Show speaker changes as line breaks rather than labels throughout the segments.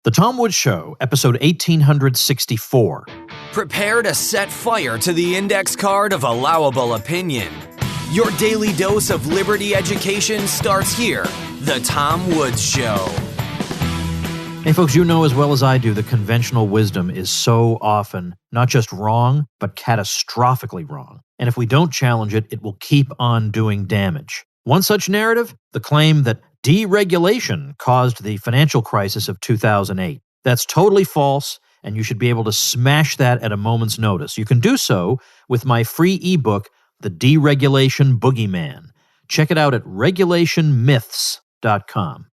The Tom Woods Show, episode 1864.
Prepare to set fire to the index card of allowable opinion. Your daily dose of liberty education starts here. The Tom Woods Show.
Hey folks, you know as well as I do that conventional wisdom is so often not just wrong, but catastrophically wrong. And if we don't challenge it, it will keep on doing damage. One such narrative, the claim that deregulation caused the financial crisis of 2008. That's totally false, and you should be able to smash that at a moment's notice. You can do so with my free ebook, The Deregulation Boogeyman. Check it out at regulationmyths.com.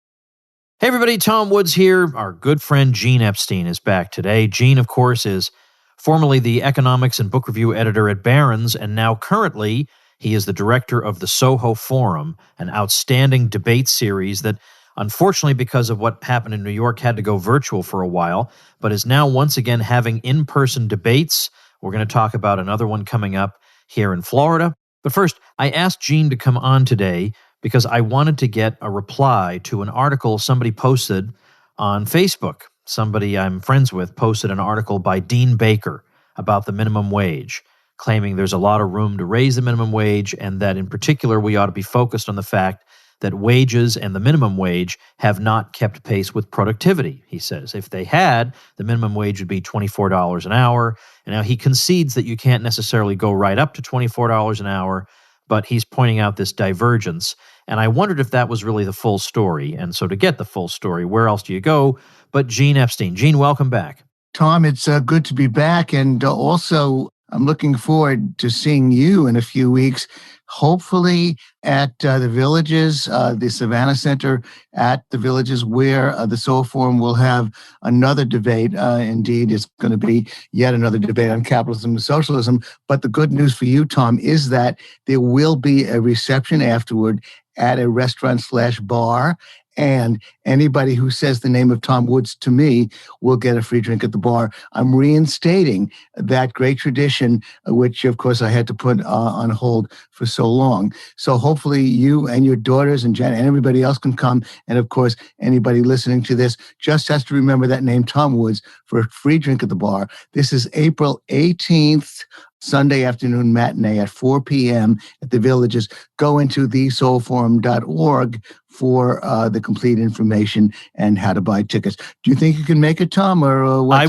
Hey everybody, Tom Woods here. Our good friend Gene Epstein is back today. Gene, of course, is formerly the economics and book review editor at Barron's, and now currently he is the director of the SoHo Forum, an outstanding debate series that, unfortunately, because of what happened in New York, had to go virtual for a while, but is now once again having in-person debates. We're going to talk about another one coming up here in Florida. But first, I asked Gene to come on today because I wanted to get a reply to an article somebody posted on Facebook. Somebody I'm friends with posted an article by Dean Baker about the minimum wage, claiming there's a lot of room to raise the minimum wage and that in particular we ought to be focused on the fact that wages and the minimum wage have not kept pace with productivity, he says. If they had, the minimum wage would be $24 an hour. And now he concedes that you can't necessarily go right up to $24 an hour, but he's pointing out this divergence. And I wondered if that was really the full story. And so to get the full story, where else do you go but Gene Epstein? Gene, welcome back.
Tom, it's good to be back. And also, I'm looking forward to seeing you in a few weeks, hopefully at the Villages, the Savannah Center at the Villages, where the SoHo Forum will have another debate. Indeed, it's going to be yet another debate on capitalism and socialism. But the good news for you, Tom, is that there will be a reception afterward at a restaurant/bar. And anybody who says the name of Tom Woods to me will get a free drink at the bar. I'm reinstating that great tradition, which, of course, I had to put on hold for so long. So hopefully you and your daughters and Jen and everybody else can come. And, of course, anybody listening to this just has to remember that name, Tom Woods, for a free drink at the bar. This is April 18th. Sunday afternoon matinee at 4 p.m. at the Villages. Go into thesoulforum.org for the complete information and how to buy tickets. Do you think you can make it, Tom? Or what?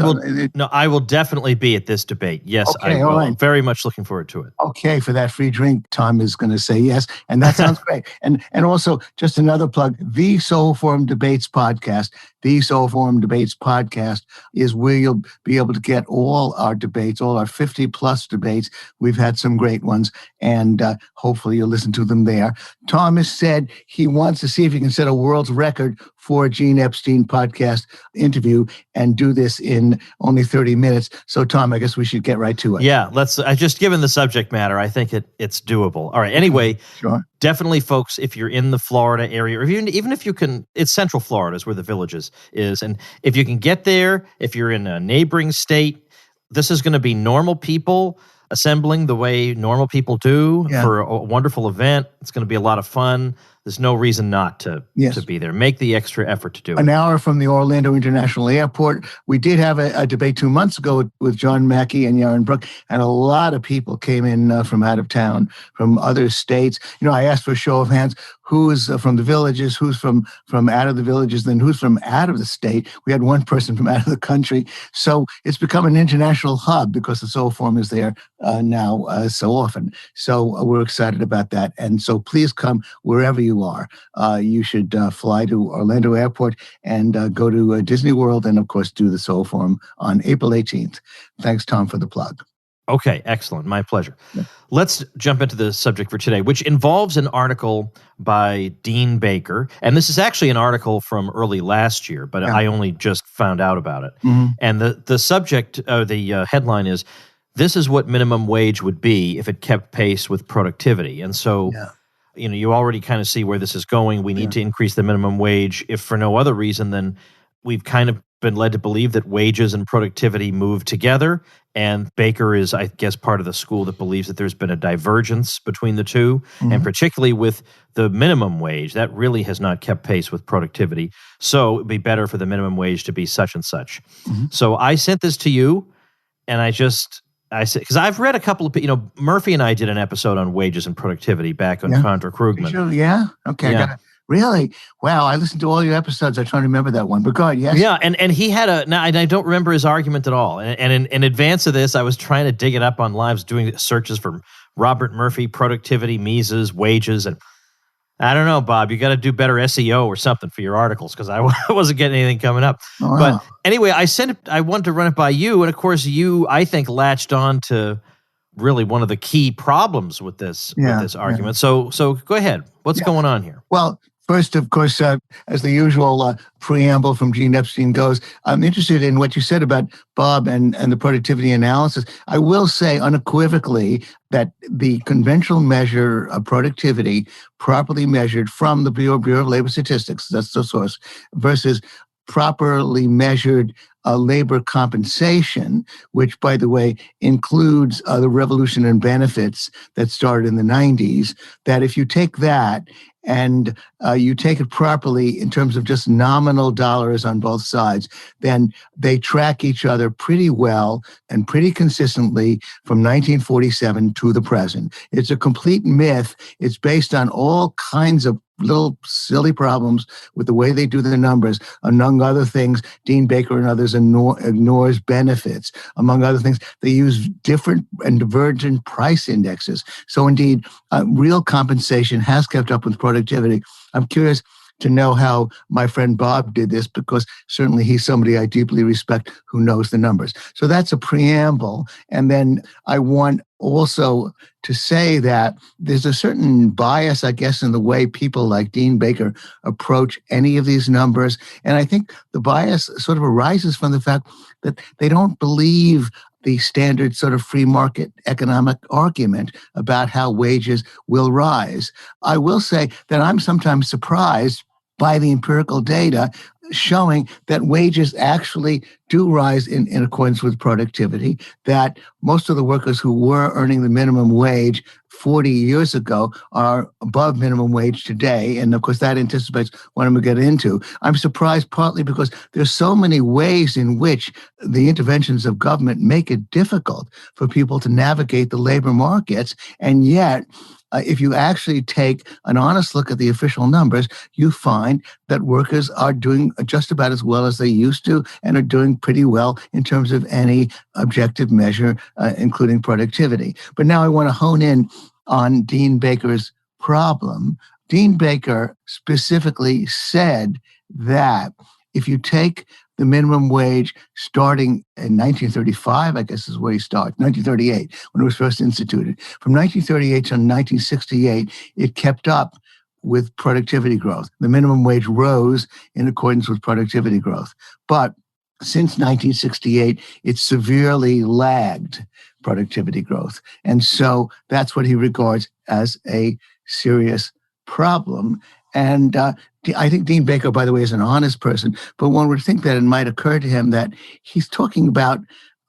I will definitely be at this debate. Yes,
okay,
I will.
All right.
I'm very much looking forward to it.
Okay, for that free drink, Tom is going to say yes, and that sounds great. And also, just another plug, the SoHo Forum Debates podcast. The SoHo Forum Debates podcast is where you'll be able to get all our debates, all our 50-plus debates. We've had some great ones, and hopefully you'll listen to them there. Thomas said he wants to see if he can set a world's record for a Gene Epstein podcast interview and do this in only 30 minutes. So, Tom, I guess we should get right to it.
Yeah, just given the subject matter, I think it's doable. All right, anyway,
sure.
Definitely, folks, if you're in the Florida area, or even if you can, it's Central Florida is where the Villages is. And if you can get there, if you're in a neighboring state, this is going to be normal people assembling the way normal people do for a wonderful event. It's going to be a lot of fun. There's no reason not to be there. Make the extra effort to do it.
An hour from the Orlando International Airport. We did have a debate 2 months ago with John Mackey and Yaron Brook, and a lot of people came in from out of town, from other states. You know, I asked for a show of hands. Who is from the Villages, who's from out of the Villages, then who's from out of the state. We had one person from out of the country. So it's become an international hub because the SoHo Forum is there now so often. So we're excited about that. And so please come wherever you are. You should fly to Orlando Airport and go to Disney World and, of course, do the SoHo Forum on April 18th. Thanks, Tom, for the plug.
Okay, excellent. My pleasure.
Yeah.
Let's jump into the subject for today, which involves an article by Dean Baker. And this is actually an article from early last year, but I only just found out about it. Mm-hmm. And the subject, the headline is, "This is what minimum wage would be if it kept pace with productivity." And so, you already kind of see where this is going. We need to increase the minimum wage, if for no other reason than we've kind of been led to believe that wages and productivity move together. And Baker is, I guess, part of the school that believes that there's been a divergence between the two, and particularly with the minimum wage. That really has not kept pace with productivity. So it'd be better for the minimum wage to be such and such. So I sent this to you, and I said, because I've read a couple of, Murphy and I did an episode on wages and productivity back on Contra Krugman.
Sure, yeah? Okay,
Yeah.
Really? Wow, I listened to all your episodes. I'm trying to remember that one. But go ahead, yes?
Yeah, and he had now I don't remember his argument at all. And in advance of this, I was trying to dig it up on lives, doing searches for Robert Murphy, productivity, Mises, wages, and I don't know, Bob, you got to do better SEO or something for your articles, because I wasn't getting anything coming up.
Oh, wow.
But anyway, I wanted to run it by you, and of course you, I think, latched on to really one of the key problems with this argument. So go ahead. What's going on here?
Well, first, of course, as the usual preamble from Gene Epstein goes, I'm interested in what you said about Bob and the productivity analysis. I will say unequivocally that the conventional measure of productivity, properly measured from the Bureau of Labor Statistics, that's the source, versus properly measured labor compensation, which, by the way, includes the revolution in benefits that started in the 90s, that if you take that and you take it properly in terms of just nominal dollars on both sides, then they track each other pretty well and pretty consistently from 1947 to the present. It's a complete myth. It's based on all kinds of little silly problems with the way they do the numbers. Among other things, Dean Baker and others ignores benefits. Among other things, they use different and divergent price indexes. So indeed, real compensation has kept up with productivity. I'm curious to know how my friend Bob did this, because certainly he's somebody I deeply respect who knows the numbers. So that's a preamble. And then I want also to say that there's a certain bias, I guess, in the way people like Dean Baker approach any of these numbers. And I think the bias sort of arises from the fact that they don't believe the standard sort of free market economic argument about how wages will rise. I will say that I'm sometimes surprised by the empirical data showing that wages actually do rise in accordance with productivity, that most of the workers who were earning the minimum wage 40 years ago are above minimum wage today. And of course, that anticipates what I'm going to get into. I'm surprised partly because there's so many ways in which the interventions of government make it difficult for people to navigate the labor markets. And yet, if you actually take an honest look at the official numbers, you find that workers are doing just about as well as they used to and are doing pretty well in terms of any objective measure, including productivity. But now I want to hone in on Dean Baker's problem. Dean Baker specifically said that if you take the minimum wage starting in 1935, I guess is where he started, 1938, when it was first instituted. From 1938 to 1968, it kept up with productivity growth. The minimum wage rose in accordance with productivity growth. But since 1968, it severely lagged productivity growth. And so that's what he regards as a serious problem. And I think Dean Baker, by the way, is an honest person, but one would think that it might occur to him that he's talking about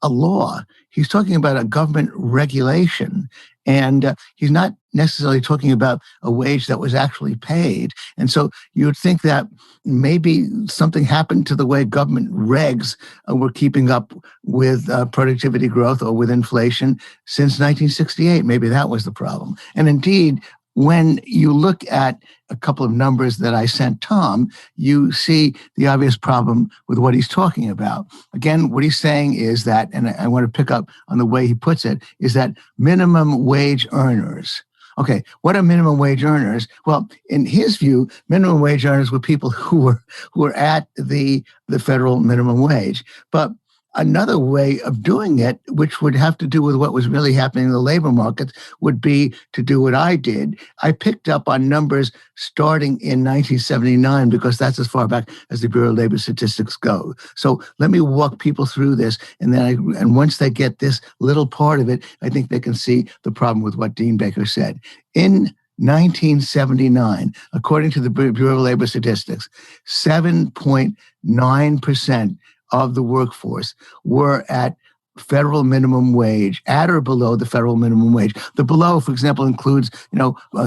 a law. He's talking about a government regulation. And he's not necessarily talking about a wage that was actually paid. And so you would think that maybe something happened to the way government regs were keeping up with productivity growth or with inflation since 1968. Maybe that was the problem. And indeed, when you look at a couple of numbers that I sent Tom, you see the obvious problem with what he's talking about. Again, what he's saying is that, and I want to pick up on the way he puts it, is that minimum wage earners. Okay, what are minimum wage earners? Well, in his view, minimum wage earners were people who were at the federal minimum wage. But another way of doing it, which would have to do with what was really happening in the labor market, would be to do what I did. I picked up on numbers starting in 1979 because that's as far back as the Bureau of Labor Statistics go. So let me walk people through this, and once they get this little part of it, I think they can see the problem with what Dean Baker said. In 1979, according to the Bureau of Labor Statistics, 7.9% of the workforce were at federal minimum wage, at or below the federal minimum wage. The below, for example, includes,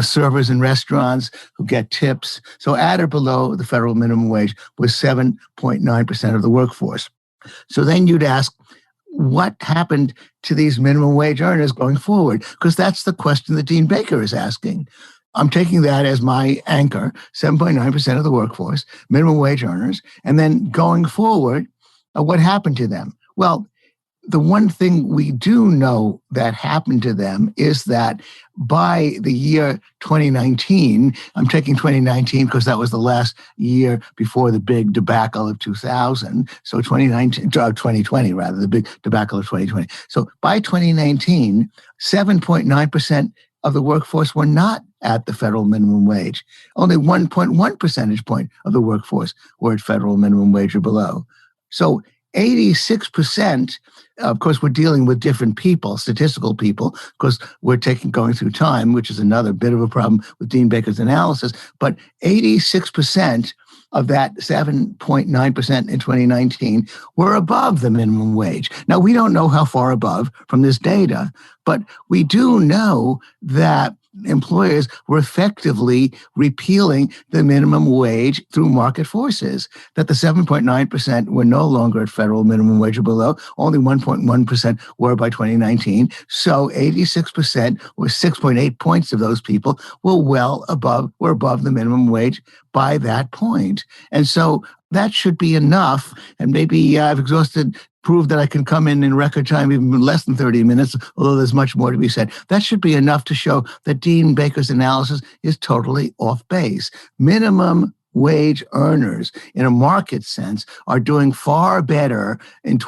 servers in restaurants who get tips. So at or below the federal minimum wage was 7.9% of the workforce. So then you'd ask, what happened to these minimum wage earners going forward? Because that's the question that Dean Baker is asking. I'm taking that as my anchor, 7.9% of the workforce, minimum wage earners. And then going forward, what happened to them? Well, the one thing we do know that happened to them is that by the year 2019, I'm taking 2019 because that was the last year before the big debacle of 2000. So 2020 rather, the big debacle of 2020. So by 2019, 7.9% of the workforce were not at the federal minimum wage. Only 1.1 percentage point of the workforce were at federal minimum wage or below. So 86%, of course, we're dealing with different people, statistical people, because we're going through time, which is another bit of a problem with Dean Baker's analysis. But 86% of that 7.9% in 2019 were above the minimum wage. Now, we don't know how far above from this data, but we do know that employers were effectively repealing the minimum wage through market forces, that the 7.9% were no longer at federal minimum wage or below, only 1.1% were by 2019. So 86%, or 6.8 points of those people, were above the minimum wage by that point. And so that should be enough. And maybe I've proved that I can come in record time, even less than 30 minutes, although there's much more to be said. That should be enough to show that Dean Baker's analysis is totally off base. Minimum wage earners, in a market sense, are doing far better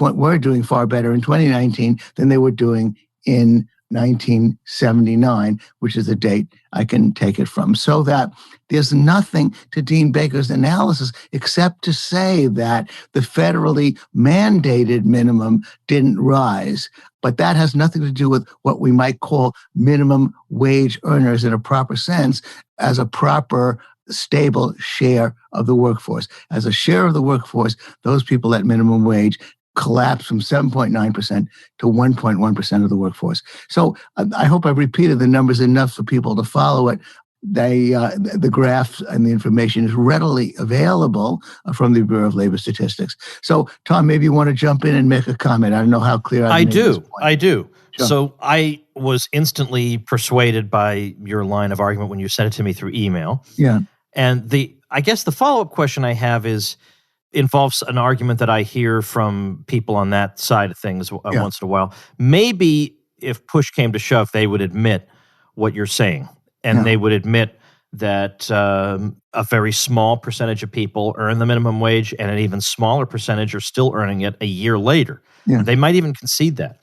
were doing far better in 2019 than they were doing in 1979, which is the date I can take it from. So that there's nothing to Dean Baker's analysis except to say that the federally mandated minimum didn't rise. But that has nothing to do with what we might call minimum wage earners in a proper sense, as a proper stable share of the workforce. As a share of the workforce, those people at minimum wage collapsed from 7.9% to 1.1% of the workforce. So I hope I've repeated the numbers enough for people to follow it. The graphs and the information is readily available from the Bureau of Labor Statistics. So, Tom, maybe you want to jump in and make a comment. I don't know how clear
I do.
Sure.
So I was instantly persuaded by your line of argument when you sent it to me through email.
Yeah.
And I guess the follow-up question I have involves an argument that I hear from people on that side of things once in a while. Maybe if push came to shove, they would admit what you're saying. And they would admit that a very small percentage of people earn the minimum wage, and an even smaller percentage are still earning it a year later. Yeah. They might even concede that.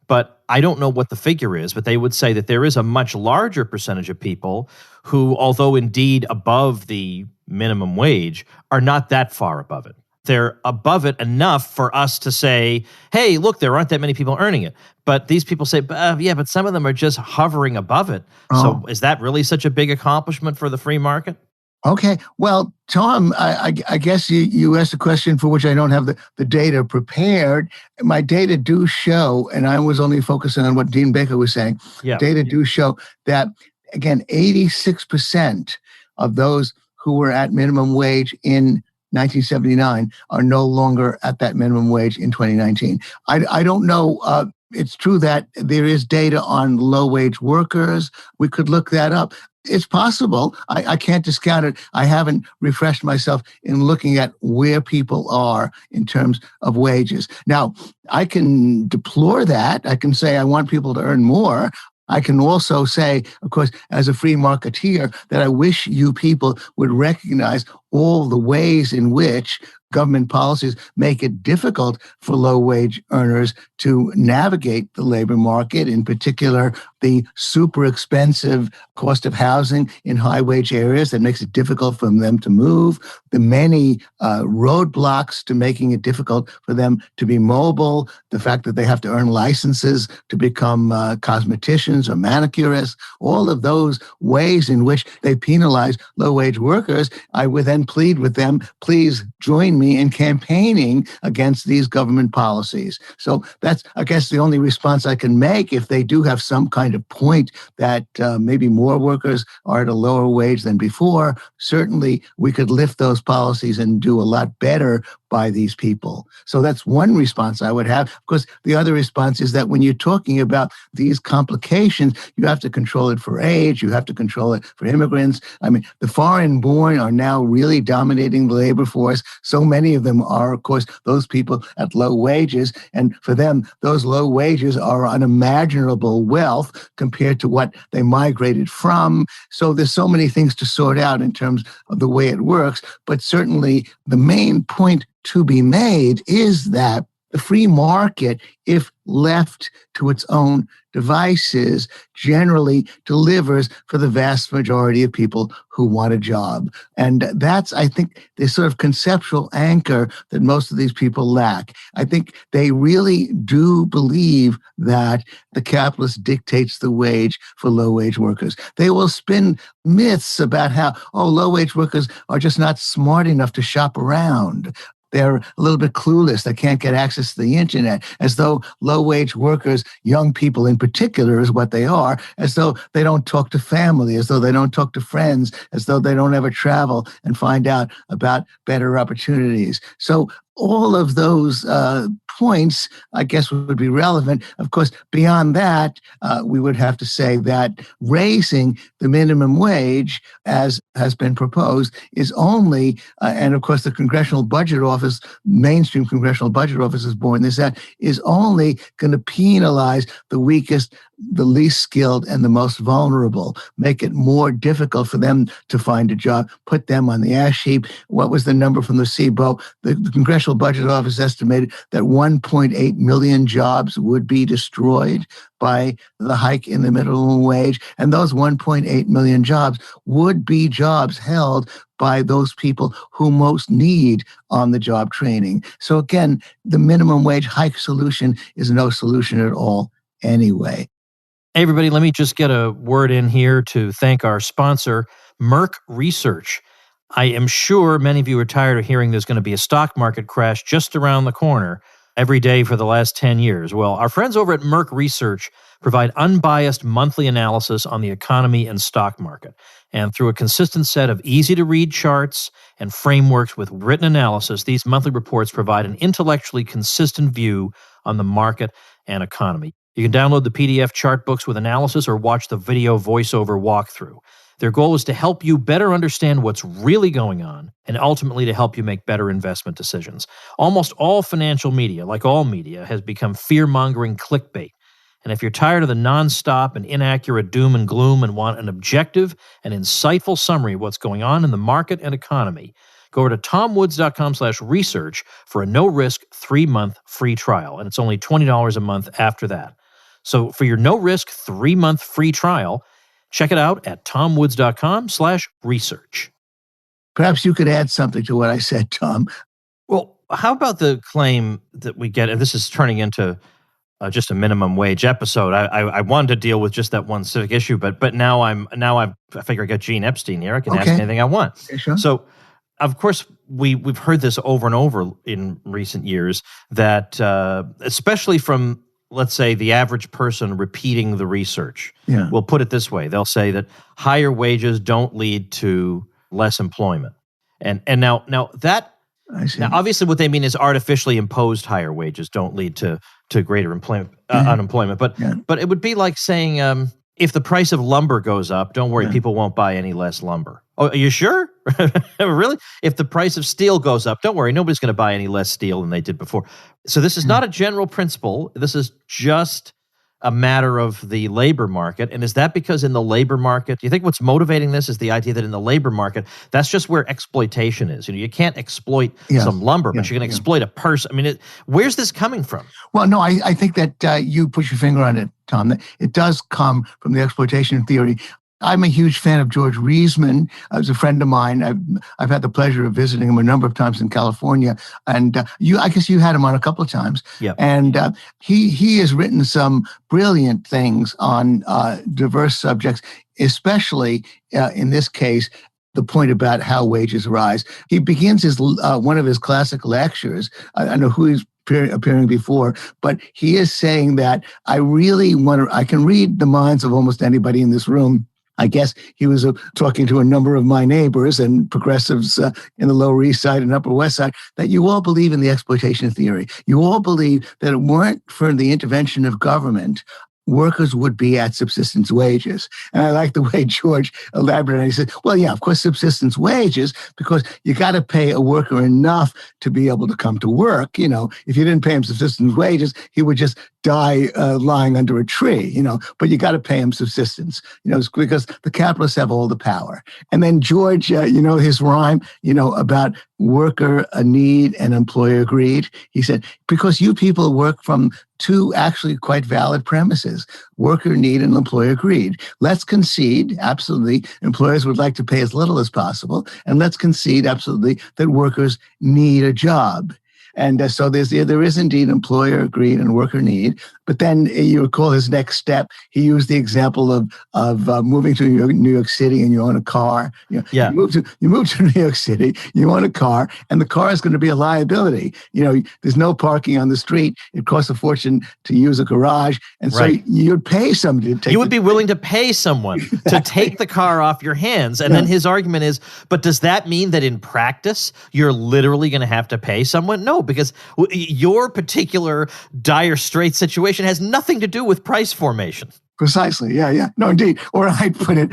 But I don't know what the figure is, but they would say that there is a much larger percentage of people who, although indeed above the minimum wage, are not that far above it. They're above it enough for us to say, hey, look, there aren't that many people earning it. But these people say, but some of them are just hovering above it. Oh. So is that really such a big accomplishment for the free market?
Okay. Well, Tom, I guess you asked a question for which I don't have the data prepared. My data do show, and I was only focusing on what Dean Baker was saying, data do show that, again, 86% of those who were at minimum wage in 1979 are no longer at that minimum wage in 2019. I don't know. It's true that there is data on low-wage workers. We could look that up. It's possible. I can't discount it. I haven't refreshed myself in looking at where people are in terms of wages. Now, I can deplore that. I can say I want people to earn more. I can also say, of course, as a free marketeer, that I wish you people would recognize all the ways in which government policies make it difficult for low-wage earners to navigate the labor market, in particular, the super expensive cost of housing in high-wage areas that makes it difficult for them to move, the many roadblocks to making it difficult for them to be mobile, the fact that they have to earn licenses to become cosmeticians or manicurists, all of those ways in which they penalize low-wage workers. I would then plead with them, please join me in campaigning against these government policies. So that's, I guess, the only response I can make. If they do have some kind of point that maybe more workers are at a lower wage than before, certainly we could lift those policies and do a lot better by these people. So that's one response I would have. Of course, the other response is that when you're talking about these complications, you have to control it for age, you have to control it for immigrants. I mean, the foreign-born are now really dominating the labor force. So many of them are, of course, those people at low wages. And for them, those low wages are unimaginable wealth compared to what they migrated from. So there's so many things to sort out in terms of the way it works. But certainly the main point to be made is that the free market, if left to its own devices, generally delivers for the vast majority of people who want a job. And that's, I think, the sort of conceptual anchor that most of these people lack. I think they really do believe that the capitalist dictates the wage for low-wage workers. They will spin myths about how, low-wage workers are just not smart enough to shop around. They're a little bit clueless. They can't get access to the internet, as though low-wage workers, young people in particular, is what they are, as though they don't talk to family, as though they don't talk to friends, as though they don't ever travel and find out about better opportunities. So all of those points, I guess, would be relevant. Of course, beyond that, we would have to say that raising the minimum wage, as has been proposed, is only, and of course the Congressional Budget Office, mainstream Congressional Budget Office is borne this out, is only going to penalize the weakest, the least skilled, and the most vulnerable, make it more difficult for them to find a job, put them on the ash heap. What was the number from the SIBO? The Congressional Budget Office estimated that 1.8 million jobs would be destroyed by the hike in the minimum wage. And those 1.8 million jobs would be jobs held by those people who most need on-the-job training. So again, the minimum wage hike solution is no solution at all anyway.
Hey, everybody, let me just get a word in here to thank our sponsor, Merck Research. I am sure many of you are tired of hearing there's going to be a stock market crash just around the corner every day for the last 10 years. Well, our friends over at Merck Research provide unbiased monthly analysis on the economy and stock market. And through a consistent set of easy-to-read charts and frameworks with written analysis, these monthly reports provide an intellectually consistent view on the market and economy. You can download the PDF chart books with analysis or watch the video voiceover walkthrough. Their goal is to help you better understand what's really going on and ultimately to help you make better investment decisions. Almost all financial media, like all media, has become fear-mongering clickbait. And if you're tired of the nonstop and inaccurate doom and gloom and want an objective and insightful summary of what's going on in the market and economy, go over to tomwoods.com/research for a no-risk 3-month free trial. And it's only $20 a month after that. So for your no-risk 3-month free trial, check it out at tomwoods.com/research.
Perhaps you could add something to what I said, Tom.
Well, how about the claim that we get, and this is turning into just a minimum wage episode. I wanted to deal with just that one civic issue, but now I figure I got Gene Epstein here. I can ask anything I want.
Okay, sure.
So, of course, we've heard this over and over in recent years that, especially from, let's say, the average person repeating the research.
Yeah.
We'll put it this way. They'll say that higher wages don't lead to less employment. And now that,
I see.
now obviously what they mean is artificially imposed higher wages don't lead to greater unemployment. But it would be like saying, if the price of lumber goes up, don't worry, people won't buy any less lumber. Oh, are you sure? Really? If the price of steel goes up, don't worry, nobody's going to buy any less steel than they did before. So this is not a general principle. This is just a matter of the labor market? And is that because in the labor market, do you think what's motivating this is the idea that in the labor market, that's just where exploitation is? You can't exploit some lumber, but you can exploit a person. I mean, where's this coming from?
Well, no, I think that you put your finger on it, Tom. That it does come from the exploitation theory. I'm a huge fan of George Reisman. As a friend of mine. I've had the pleasure of visiting him a number of times in California, and I guess you had him on a couple of times.
Yep.
And he has written some brilliant things on diverse subjects, especially in this case, the point about how wages rise. He begins his one of his classic lectures. I don't know who he's appearing before, but he is saying that I can read the minds of almost anybody in this room. I guess he was talking to a number of my neighbors and progressives in the Lower East Side and Upper West Side, that you all believe in the exploitation theory. You all believe that it weren't for the intervention of government, workers would be at subsistence wages. And I like the way George elaborated. He said, well, yeah, of course, subsistence wages, because you got to pay a worker enough to be able to come to work. If you didn't pay him subsistence wages, he would just die lying under a tree, but you got to pay him subsistence, because the capitalists have all the power. And then George, his rhyme, about worker a need and employer greed. He said, because you people work from two actually quite valid premises, worker need and employer greed. Let's concede, absolutely, employers would like to pay as little as possible, and let's concede, absolutely, that workers need a job. And so there is indeed employer greed and worker need. But then you recall his next step. He used the example of moving to New York City and you own a car. You move to New York City, you own a car, and the car is going to be a liability. There's no parking on the street. It costs a fortune to use a garage, and so you'd pay somebody to take.
You would be willing to pay someone to take the car off your hands, and then his argument is, but does that mean that in practice you're literally going to have to pay someone? No, because your particular dire straits situation has nothing to do with price formation.
Precisely. Yeah. No, indeed. Or I put it,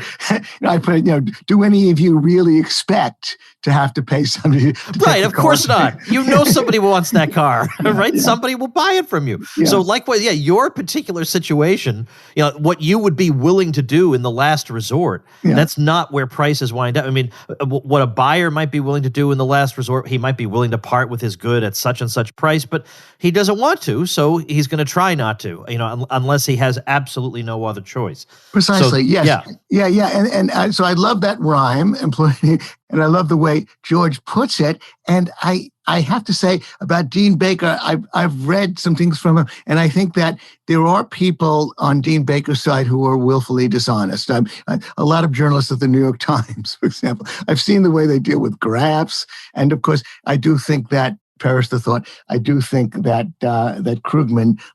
do any of you really expect to have to pay somebody to
Right, of course not. Somebody wants that car, right? Yeah. Somebody will buy it from you. Yeah. So likewise, your particular situation, what you would be willing to do in the last resort, that's not where prices wind up. I mean, what a buyer might be willing to do in the last resort, he might be willing to part with his good at such and such price, but he doesn't want to, so he's going to try not to, unless he has absolutely no other choice.
Precisely. So, yes. Yeah. And so I love that rhyme, employee, and I love the way George puts it. And I have to say about Dean Baker, I've read some things from him, and I think that there are people on Dean Baker's side who are willfully dishonest. A lot of journalists at the New York Times, for example, I've seen the way they deal with graphs. And of course, I do think that, perish the thought, I do think that that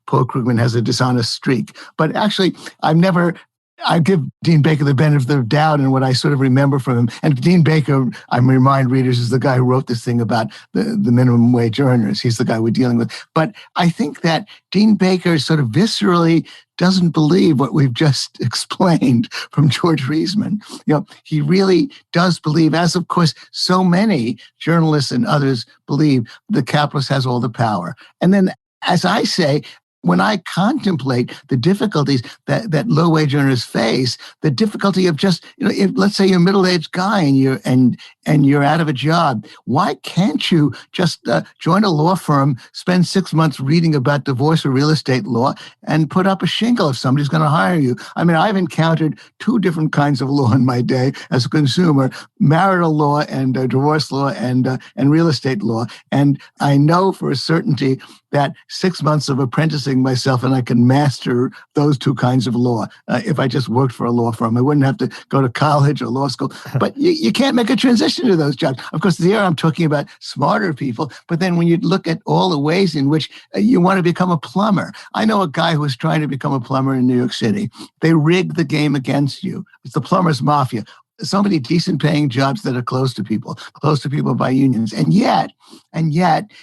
Paul Krugman has a dishonest streak. But actually, I give Dean Baker the benefit of the doubt in what I sort of remember from him. And Dean Baker, I remind readers, is the guy who wrote this thing about the minimum wage earners. He's the guy we're dealing with. But I think that Dean Baker sort of viscerally doesn't believe what we've just explained from George Reisman. He really does believe, as of course so many journalists and others believe, the capitalist has all the power. And then, as I say, when I contemplate the difficulties that low-wage earners face, the difficulty of just, if let's say you're a middle-aged guy and you're out of a job, why can't you just join a law firm, spend 6 months reading about divorce or real estate law, and put up a shingle if somebody's going to hire you? I mean, I've encountered two different kinds of law in my day as a consumer: marital law and divorce law and real estate law, and I know for a certainty that 6 months of apprenticing myself and I can master those two kinds of law. If I just worked for a law firm, I wouldn't have to go to college or law school. But you can't make a transition to those jobs. Of course, here I'm talking about smarter people. But then when you look at all the ways in which you want to become a plumber, I know a guy who was trying to become a plumber in New York City. They rigged the game against you. It's the plumber's mafia. So many decent paying jobs that are close to people by unions. And yet,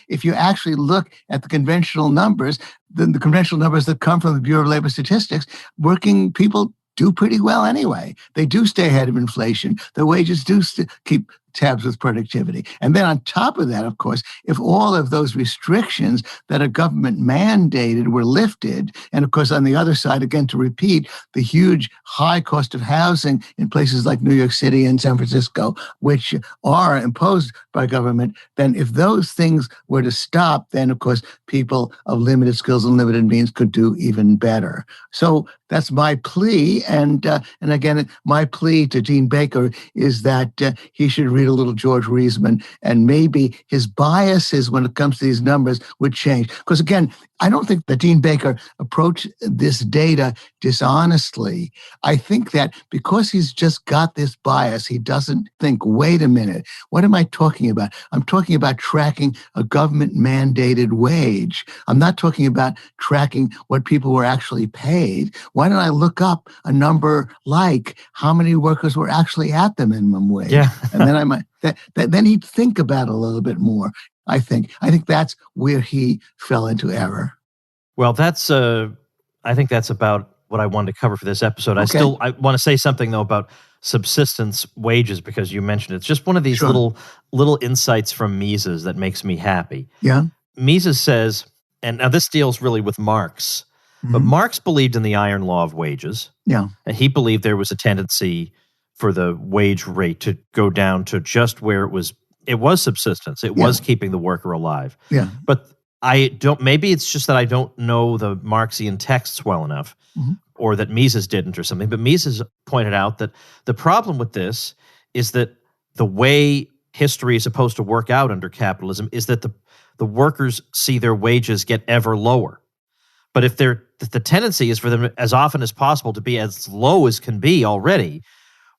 if you actually look at the conventional numbers, the conventional numbers that come from the Bureau of Labor Statistics, working people do pretty well anyway. They do stay ahead of inflation. Their wages do keep tabs with productivity. And then on top of that, of course, if all of those restrictions that a government mandated were lifted, and of course, on the other side, again, to repeat, the huge high cost of housing in places like New York City and San Francisco, which are imposed by government, then if those things were to stop, then of course, people of limited skills and limited means could do even better. So that's my plea. And again, my plea to Dean Baker is that he should read a little George Reisman, and maybe his biases when it comes to these numbers would change. Because again, I don't think that Dean Baker approached this data dishonestly. I think that because he's just got this bias, he doesn't think, wait a minute, what am I talking about? I'm talking about tracking a government-mandated wage. I'm not talking about tracking what people were actually paid. Why don't I look up a number like how many workers were actually at the minimum wage?
Yeah.
And then I might then he'd think about it a little bit more. I think that's where he fell into error.
Well, I think that's about what I wanted to cover for this episode.
Okay.
I want to say something though about subsistence wages, because you mentioned it. It's just one of these
Sure.
little insights from Mises that makes me happy.
Yeah.
Mises says, and now this deals really with Marx, but Marx believed in the iron law of wages.
Yeah.
And he believed there was a tendency for the wage rate to go down to just where it was subsistence. It was keeping the worker alive.
Yeah.
But maybe it's just that I don't know the Marxian texts well enough, or that Mises didn't or something. But Mises pointed out that the problem with this is that the way history is supposed to work out under capitalism is that the workers see their wages get ever lower. But if the tendency is for them as often as possible to be as low as can be already,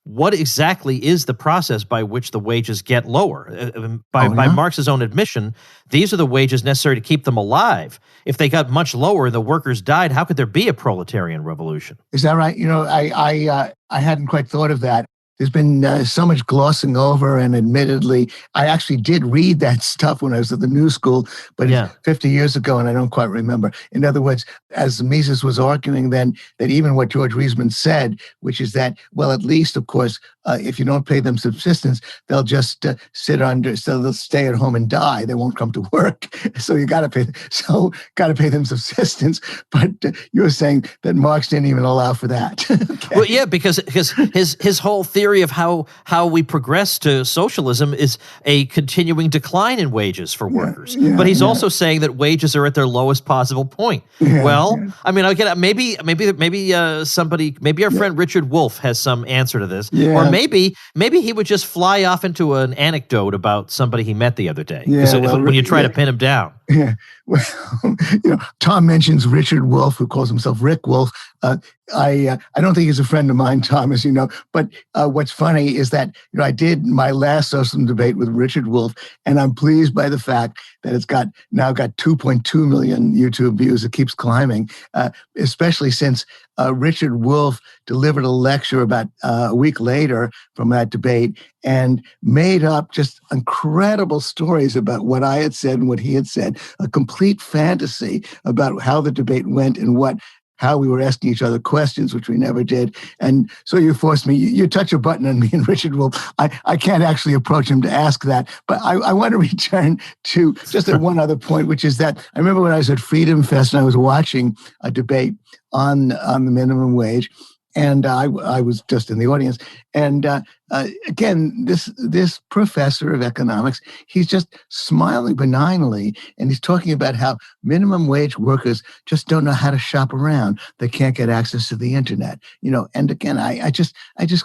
what exactly is the process by which the wages get lower? By Marx's own admission, these are the wages necessary to keep them alive. If they got much lower and the workers died, how could there be a proletarian revolution?
Is that right? I hadn't quite thought of that. There's been so much glossing over, and admittedly, I actually did read that stuff when I was at the New School, but it's 50 years ago, and I don't quite remember. In other words, as Mises was arguing then, that even what George Reisman said, which is that, well, at least, of course, if you don't pay them subsistence, they'll just so they'll stay at home and die. They won't come to work. So you got to pay them subsistence. But you're saying that Marx didn't even allow for that. Okay.
Well, yeah, because his whole theory of how we progress to socialism is a continuing decline in wages for workers. But he's also saying that wages are at their lowest possible point. I mean, again, maybe our friend Richard Wolff has some answer to this, or maybe he would just fly off into an anecdote about somebody he met the other day. When you try to pin him down.
Yeah. Well, Tom mentions Richard Wolff, who calls himself Rick Wolff. I don't think he's a friend of mine, Tom, as you know. But what's funny is that I did my last social debate with Richard Wolff, and I'm pleased by the fact that it's now got 2.2 million YouTube views. It keeps climbing, especially since Richard Wolff delivered a lecture about a week later from that debate and made up just incredible stories about what I had said and what he had said, a complete fantasy about how the debate went and how we were asking each other questions, which we never did. And so you forced me, you touch a button on me and Richard Wolff. I can't actually approach him to ask that. But I want to return to just at one other point, which is that I remember when I was at Freedom Fest and I was watching a debate on the minimum wage. And I was just in the audience. And again, this professor of economics, he's just smiling benignly, and he's talking about how minimum wage workers just don't know how to shop around. They can't get access to the internet, And again,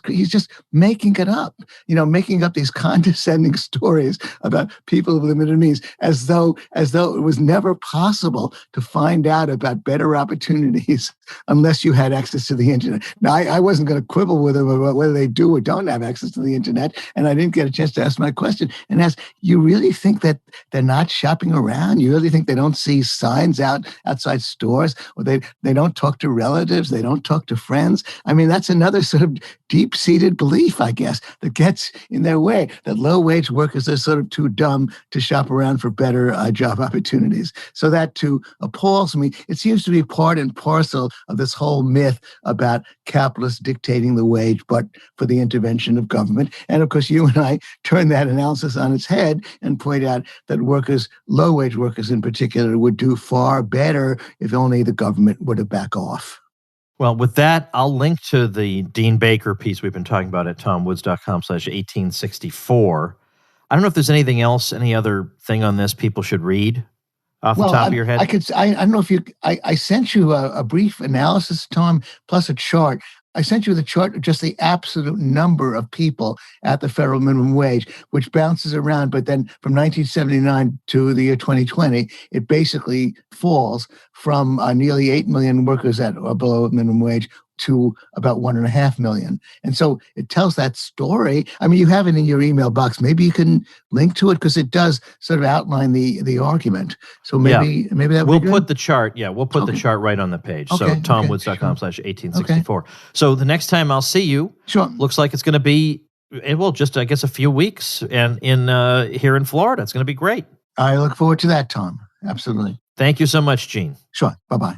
he's just making it up, making up these condescending stories about people of limited means, as though it was never possible to find out about better opportunities unless you had access to the internet. Now, I wasn't going to quibble with him about whether they do or don't have access to the internet, and I didn't get a chance to ask my question and ask, you really think that they're not shopping around? You really think they don't see signs outside stores, or they don't talk to relatives, they don't talk to friends? I mean, that's another sort of deep-seated belief, I guess, that gets in their way, that low-wage workers are sort of too dumb to shop around for better job opportunities. So that too appalls me. It seems to be part and parcel of this whole myth about capitalists dictating the wage, but for the intervention of government. And of course, you and I turn that analysis on its head and point out that workers, low-wage workers in particular, would do far better if only the government were to back off.
Well, with that, I'll link to the Dean Baker piece we've been talking about at tomwoods.com/1864. I don't know if there's anything else, any other thing on this people should read off the top of your head.
I don't know if I sent you a brief analysis, Tom, plus a chart. I sent you the chart of just the absolute number of people at the federal minimum wage, which bounces around. But then from 1979 to the year 2020, it basically falls from nearly 8 million workers at or below minimum wage to about 1.5 million. And so it tells that story. I mean, you have it in your email box. Maybe you can link to it because it does sort of outline the argument. So maybe that
we'll put the chart. Yeah, we'll put the chart right on the page. So tomwoods.com/1864. So the next time I'll see you, looks like it's going to be, just I guess a few weeks and here in Florida. It's going to be great.
I look forward to that, Tom. Absolutely.
Thank you so much, Gene.
Sure. Bye-bye.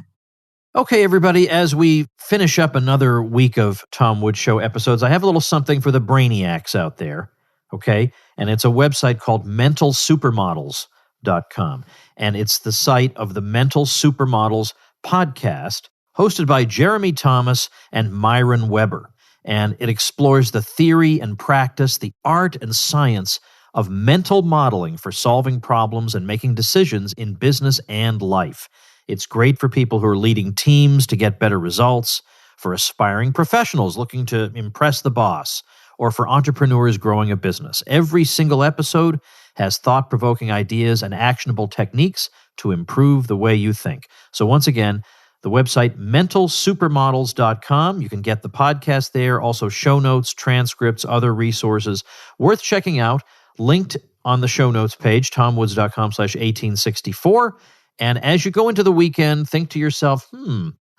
Okay, everybody, as we finish up another week of Tom Woods Show episodes, I have a little something for the brainiacs out there, okay? And it's a website called mentalsupermodels.com. And it's the site of the Mental Supermodels podcast, hosted by Jeremy Thomas and Myron Weber. And it explores the theory and practice, the art and science of mental modeling for solving problems and making decisions in business and life. It's great for people who are leading teams to get better results, for aspiring professionals looking to impress the boss, or for entrepreneurs growing a business. Every single episode has thought-provoking ideas and actionable techniques to improve the way you think. So once again, the website mentalsupermodels.com. You can get the podcast there, also show notes, transcripts, other resources worth checking out, linked on the show notes page, tomwoods.com/1864. And as you go into the weekend, think to yourself,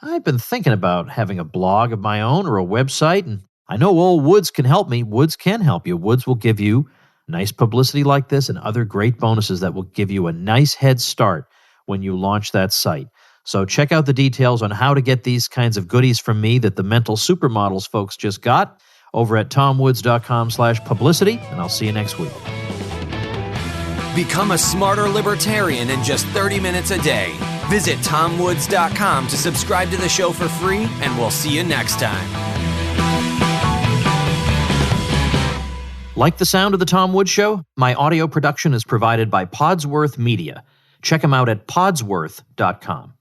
I've been thinking about having a blog of my own or a website, and I know old Woods can help me. Woods can help you. Woods will give you nice publicity like this and other great bonuses that will give you a nice head start when you launch that site. So check out the details on how to get these kinds of goodies from me that the Mental Supermodels folks just got over at tomwoods.com/publicity, and I'll see you next week.
Become a smarter libertarian in just 30 minutes a day. Visit tomwoods.com to subscribe to the show for free, and we'll see you next time.
Like the sound of The Tom Woods Show? My audio production is provided by Podsworth Media. Check them out at podsworth.com.